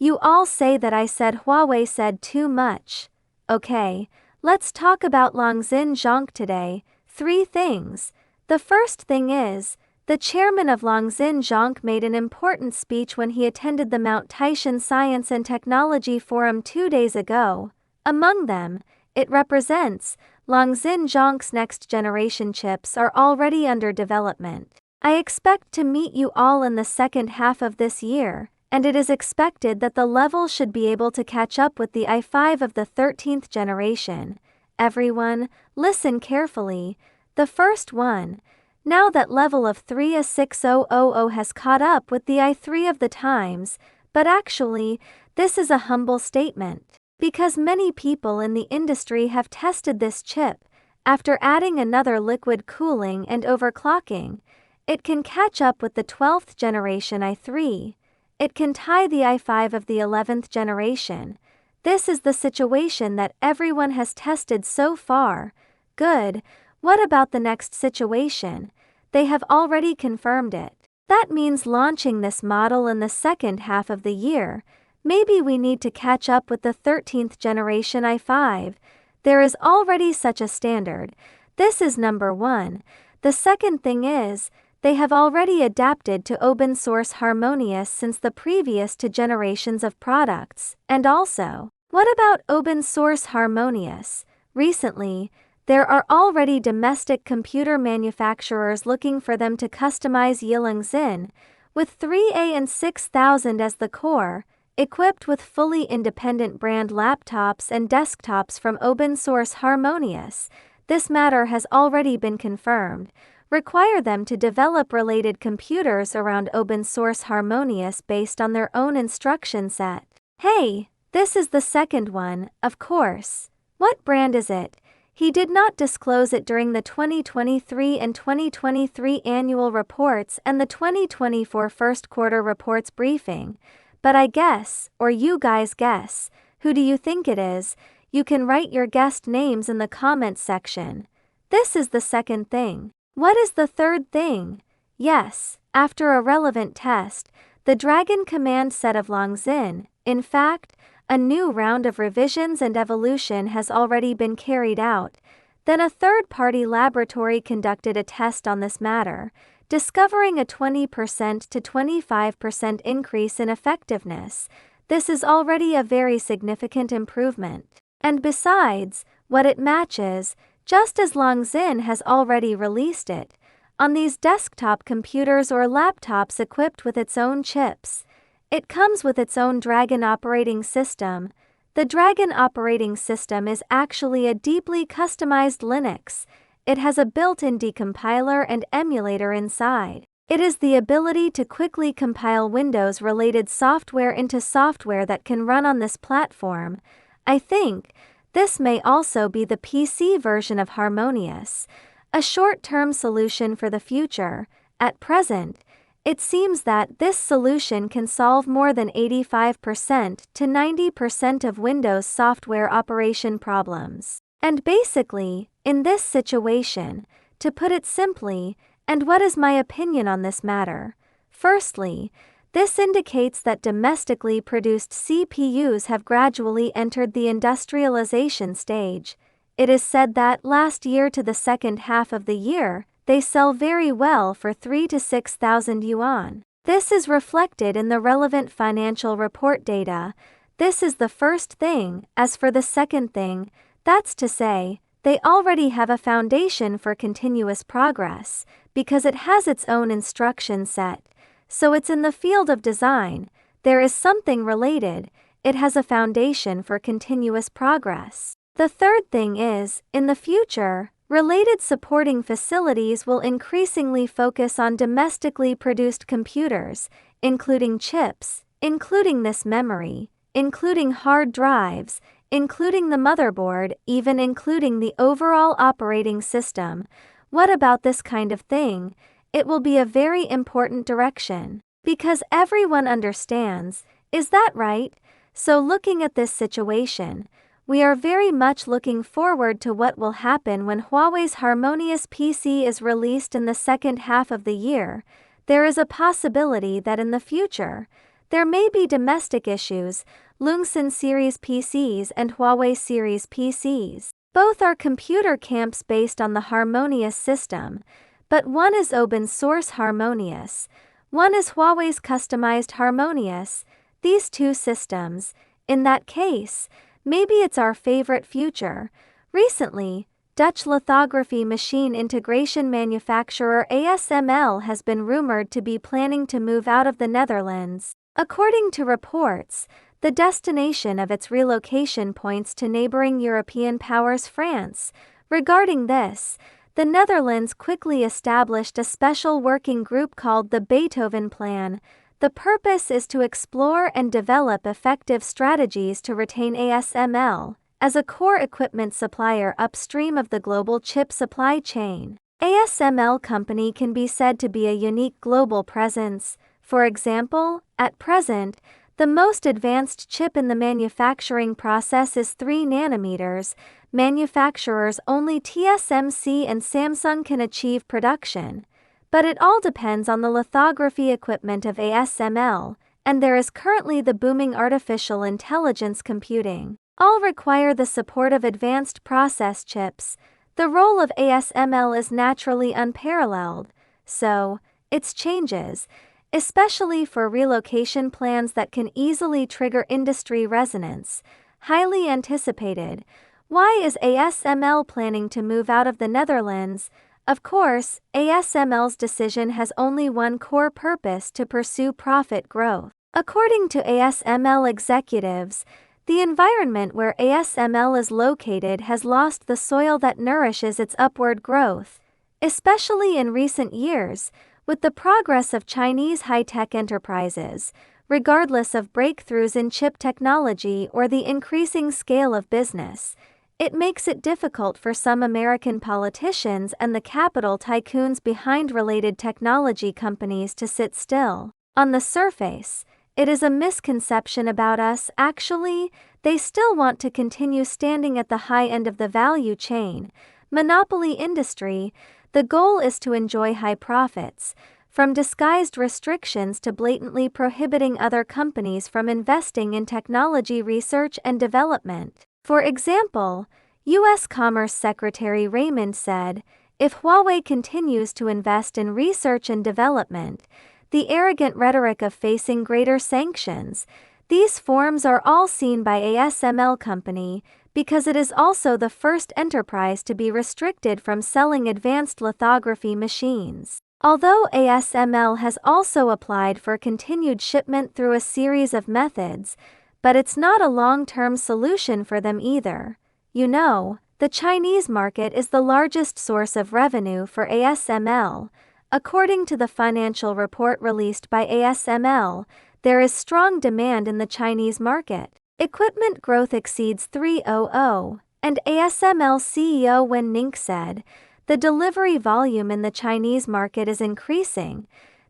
You all say that I said Huawei said too much. Okay, let's talk about Longxin Zhongke today. 3 things. The first thing is, the chairman of Longxin Zhongke made an important speech when he attended the Mount Taishan Science and Technology Forum 2 days ago. Among them, it represents, Longxin Zhongke's next generation chips are already under development. I expect to meet you all in the second half of this year, and it is expected that the level should be able to catch up with the i5 of the 13th generation. Everyone, listen carefully. The first one. Now that level of 3A6000 has caught up with the i3 of the times, but actually, this is a humble statement. Because many people in the industry have tested this chip, after adding another liquid cooling and overclocking, it can catch up with the 12th generation i3. It can tie the i5 of the 11th generation. This is the situation that everyone has tested so far. Good. What about the next situation? They have already confirmed it. That means launching this model in the second half of the year. Maybe we need to catch up with the 13th generation i5. There is already such a standard. This is number 1. The second thing is, they have already adapted to open source Harmonious since the previous 2 generations of products. And also, what about open source Harmonious? Recently, there are already domestic computer manufacturers looking for them to customize Longxin, with 3A and 6000 as the core, equipped with fully independent brand laptops and desktops from open source Harmonious. This matter has already been confirmed. Require them to develop related computers around open source Harmonious based on their own instruction set. Hey, this is the second one, of course. What brand is it? He did not disclose it during the 2023 and 2023 annual reports and the 2024 first quarter reports briefing. But I guess, or you guys guess, who do you think it is? You can write your guessed names in the comments section. This is the second thing. What is the third thing? Yes, after a relevant test, the Dragon Command set of Longxin, in fact, a new round of revisions and evolution has already been carried out. Then a third-party laboratory conducted a test on this matter, discovering a 20% to 25% increase in effectiveness. This is already a very significant improvement. And besides, what it matches, just as Longxin has already released it, on these desktop computers or laptops equipped with its own chips. It comes with its own Dragon operating system. The Dragon operating system is actually a deeply customized Linux. It has a built-in decompiler and emulator inside. It is the ability to quickly compile Windows-related software into software that can run on this platform. I think this may also be the PC version of Harmonious, a short-term solution for the future. At present, it seems that this solution can solve more than 85% to 90% of Windows software operation problems. And basically, in this situation, to put it simply, and what is my opinion on this matter? Firstly, this indicates that domestically produced CPUs have gradually entered the industrialization stage. It is said that last year to the second half of the year, they sell very well for 3,000 to 6,000 yuan. This is reflected in the relevant financial report data. This is the first thing. As for the second thing, that's to say, they already have a foundation for continuous progress, because it has its own instruction set. So it's in the field of design. There is something related. It has a foundation for continuous progress. The third thing is, in the future, related supporting facilities will increasingly focus on domestically produced computers, including chips, including this memory, including hard drives, including the motherboard, even including the overall operating system. What about this kind of thing? It will be a very important direction, because everyone understands, is that right? So looking at this situation, we are very much looking forward to what will happen when Huawei's Harmonious PC is released in the second half of the year. There is a possibility that in the future, There may be domestic issues, Longxin series PCs and Huawei series PCs. Both are computer camps based on the Harmonious system, but one is open source Harmonious, one is Huawei's customized Harmonious. These two systems, in that case, maybe it's our favorite future. Recently, Dutch lithography machine integration manufacturer ASML has been rumored to be planning to move out of the Netherlands. According to reports, the destination of its relocation points to neighboring European powers France. Regarding this, the Netherlands quickly established a special working group called the Beethoven Plan. The purpose is to explore and develop effective strategies to retain ASML as a core equipment supplier upstream of the global chip supply chain. ASML company can be said to be a unique global presence. For example, at present, the most advanced chip in the manufacturing process is 3 nanometers. Manufacturers only TSMC and Samsung can achieve production. But it all depends on the lithography equipment of ASML, and there is currently the booming artificial intelligence computing. All require the support of advanced process chips. The role of ASML is naturally unparalleled, so its changes, especially for relocation plans that can easily trigger industry resonance, highly anticipated. Why is ASML planning to move out of the Netherlands? Of course, ASML's decision has only one core purpose: to pursue profit growth. According to ASML executives, the environment where ASML is located has lost the soil that nourishes its upward growth, especially in recent years, with the progress of Chinese high-tech enterprises. Regardless of breakthroughs in chip technology or the increasing scale of business, it makes it difficult for some American politicians and the capital tycoons behind related technology companies to sit still. On the surface, it is a misconception about us. Actually, they still want to continue standing at the high end of the value chain. Monopoly industry. The goal is to enjoy high profits, from disguised restrictions to blatantly prohibiting other companies from investing in technology research and development. For example, U.S. Commerce Secretary Raymond said, if Huawei continues to invest in research and development, the arrogant rhetoric of facing greater sanctions, these forms are all seen by ASML company, because it is also the first enterprise to be restricted from selling advanced lithography machines. Although ASML has also applied for continued shipment through a series of methods, but it's not a long-term solution for them either. You know, the Chinese market is the largest source of revenue for ASML. According to the financial report released by ASML, there is strong demand in the Chinese market. Equipment growth exceeds 300, and ASML CEO Wen Ning said, the delivery volume in the Chinese market is increasing.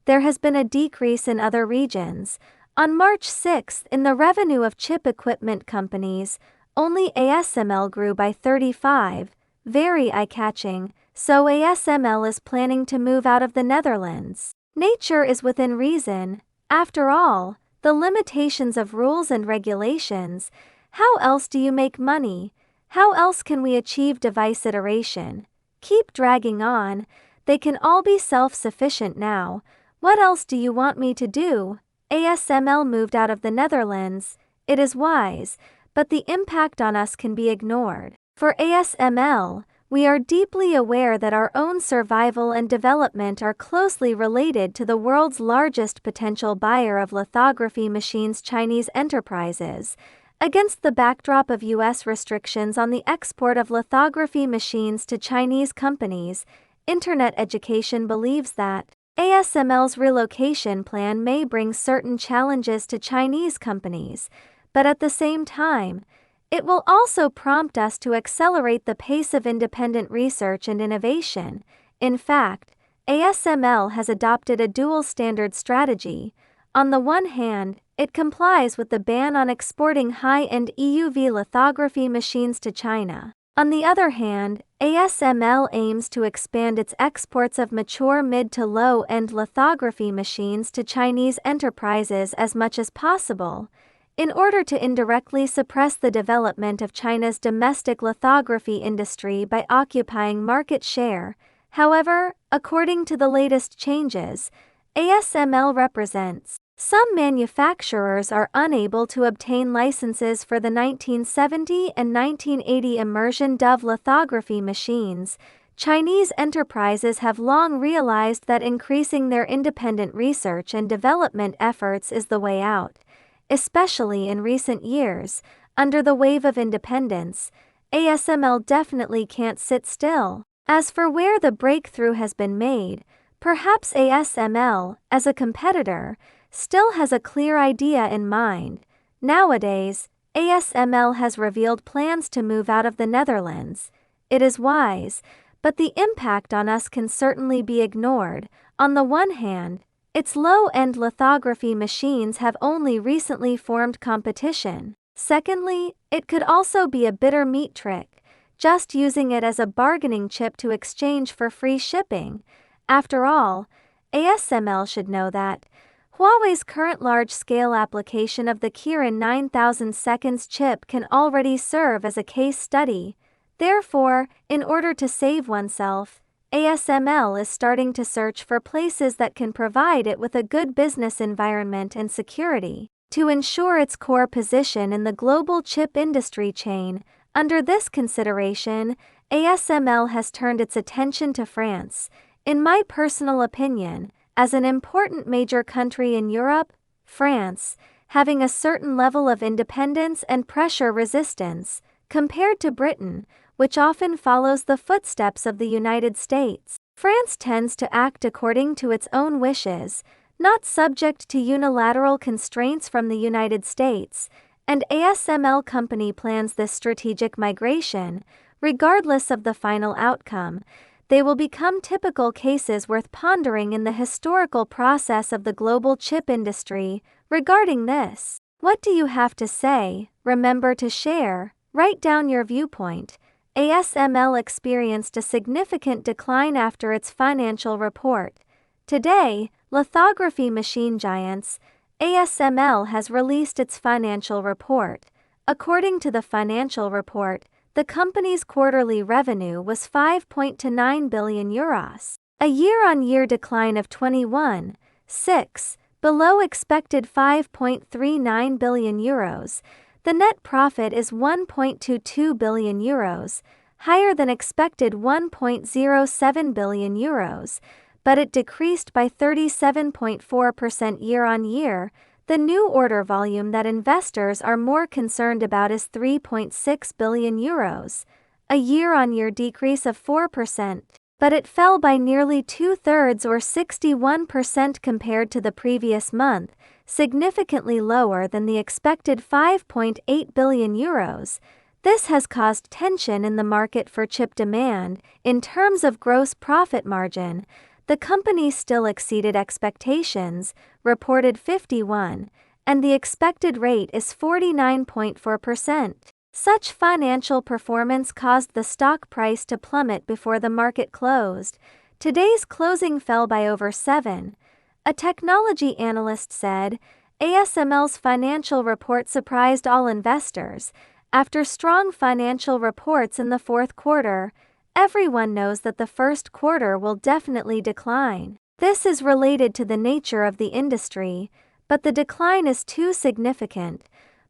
There has been a decrease in other regions. On March 6, in the revenue of chip equipment companies, only ASML grew by 35, very eye-catching, so ASML is planning to move out of the Netherlands. Nature is within reason. After all, the limitations of rules and regulations. How else do you make money? How else can we achieve device iteration? Keep dragging on. They can all be self-sufficient now. What else do you want me to do? ASML moved out of the Netherlands. It is wise, but the impact on us can be ignored. For ASML, we are deeply aware that our own survival and development are closely related to the world's largest potential buyer of lithography machines, Chinese enterprises. Against the backdrop of U.S. restrictions on the export of lithography machines to Chinese companies, Internet Education believes that ASML's relocation plan may bring certain challenges to Chinese companies, but at the same time, it will also prompt us to accelerate the pace of independent research and innovation. In fact, ASML has adopted a dual standard strategy. On the one hand, it complies with the ban on exporting high-end EUV lithography machines to China. On the other hand, ASML aims to expand its exports of mature mid to low-end lithography machines to Chinese enterprises as much as possible, in order to indirectly suppress the development of China's domestic lithography industry by occupying market share. However, according to the latest changes, ASML represents some manufacturers are unable to obtain licenses for the 1970 and 1980 immersion dove lithography machines. Chinese enterprises have long realized that increasing their independent research and development efforts is the way out. Especially in recent years, under the wave of independence, ASML definitely can't sit still. As for where the breakthrough has been made, perhaps ASML, as a competitor, still has a clear idea in mind. Nowadays, ASML has revealed plans to move out of the Netherlands. It is wise, but the impact on us can certainly be ignored. On the one hand, its low-end lithography machines have only recently formed competition. Secondly, it could also be a bitter meat trick, just using it as a bargaining chip to exchange for free shipping. After all, ASML should know that Huawei's current large-scale application of the Kirin 9000 seconds chip can already serve as a case study. Therefore, in order to save oneself, ASML is starting to search for places that can provide it with a good business environment and security to ensure its core position in the global chip industry chain. Under this consideration, ASML has turned its attention to France. In my personal opinion, as an important major country in Europe, France, having a certain level of independence and pressure resistance, compared to Britain, which often follows the footsteps of the United States. France tends to act according to its own wishes, not subject to unilateral constraints from the United States, and ASML company plans this strategic migration. Regardless of the final outcome, they will become typical cases worth pondering in the historical process of the global chip industry. Regarding this, what do you have to say? Remember to share, write down your viewpoint. ASML experienced a significant decline after its financial report. Today, lithography machine giants, ASML has released its financial report. According to the financial report, the company's quarterly revenue was 5.29 billion euros, a year-on-year decline of 21.6%, below expected 5.39 billion euros. The net profit is 1.22 billion euros, higher than expected 1.07 billion euros, but it decreased by 37.4% year-on-year. The new order volume that investors are more concerned about is 3.6 billion euros, a year-on-year decrease of 4%, but it fell by nearly two-thirds or 61% compared to the previous month, significantly lower than the expected 5.8 billion euros. This has caused tension in the market for chip demand. In terms of gross profit margin, the company still exceeded expectations, reported 51%, and the expected rate is 49.4%. Such financial performance caused the stock price to plummet before the market closed. Today's closing fell by over 7%. A technology analyst said, ASML's financial report surprised all investors. After strong financial reports in the fourth quarter, everyone knows that the first quarter will definitely decline. This is related to the nature of the industry, but the decline is too significant,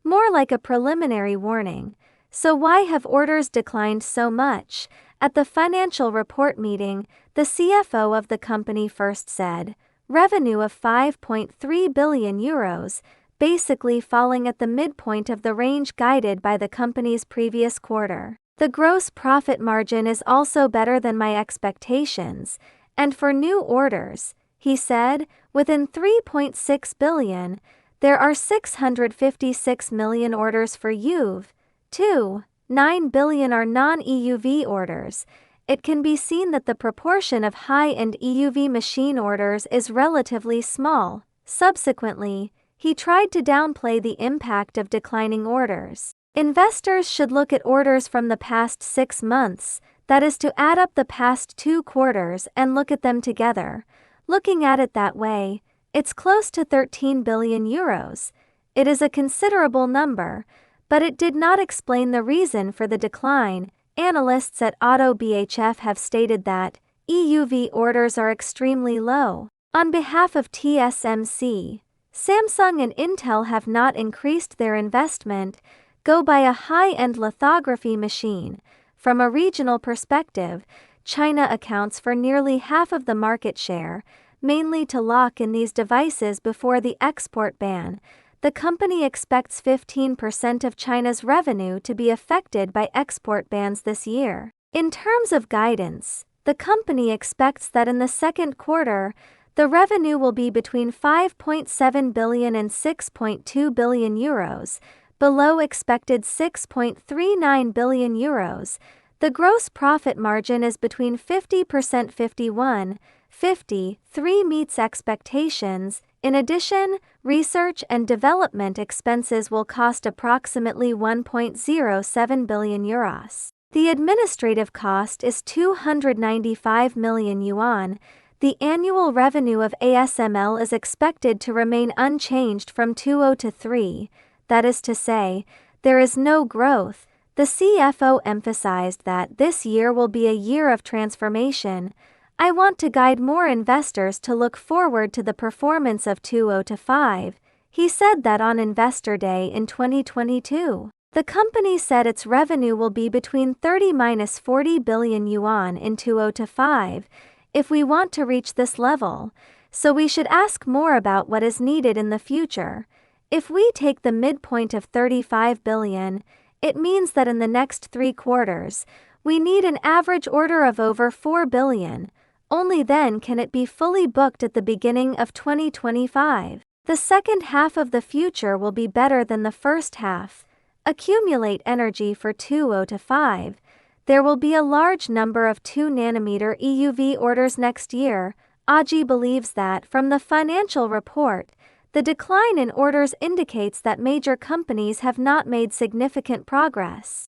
more like a preliminary warning. So why have orders declined so much? At the financial report meeting, the CFO of the company first said, revenue of 5.3 billion euros, basically falling at the midpoint of the range guided by the company's previous quarter. The gross profit margin is also better than my expectations, and for new orders, he said, within 3.6 billion, there are 656 million orders for EUV, 2.9 billion are non-EUV orders. It can be seen that the proportion of high-end EUV machine orders is relatively small. Subsequently, he tried to downplay the impact of declining orders. Investors should look at orders from the past 6 months, that is to add up the past 2 quarters and look at them together. Looking at it that way, it's close to 13 billion euros. It is a considerable number, but it did not explain the reason for the decline. Analysts at Auto BHF have stated that EUV orders are extremely low. On behalf of TSMC, Samsung and Intel have not increased their investment. Go buy a high-end lithography machine. From a regional perspective, China accounts for nearly half of the market share, mainly to lock in these devices before the export ban. The company expects 15% of China's revenue to be affected by export bans this year. In terms of guidance, the company expects that in the second quarter, the revenue will be between 5.7 billion and 6.2 billion euros, below expected 6.39 billion euros. The gross profit margin is between 50% 51.53 meets expectations. In addition, research and development expenses will cost approximately 1.07 billion euros. The administrative cost is 295 million yuan. The annual revenue of ASML is expected to remain unchanged from 2023. That is to say, there is no growth. The CFO emphasized that this year will be a year of transformation. I want to guide more investors to look forward to the performance of 2025. He said that on Investor Day in 2022. The company said its revenue will be between 30–40 billion yuan in 2025. If we want to reach this level, so we should ask more about what is needed in the future. If we take the midpoint of 35 billion, it means that in the next 3 quarters, we need an average order of over 4 billion. Only then can it be fully booked at the beginning of 2025. The second half of the future will be better than the first half. Accumulate energy for 2025. There will be a large number of 2nm EUV orders next year. Aji believes that from the financial report, the decline in orders indicates that major companies have not made significant progress.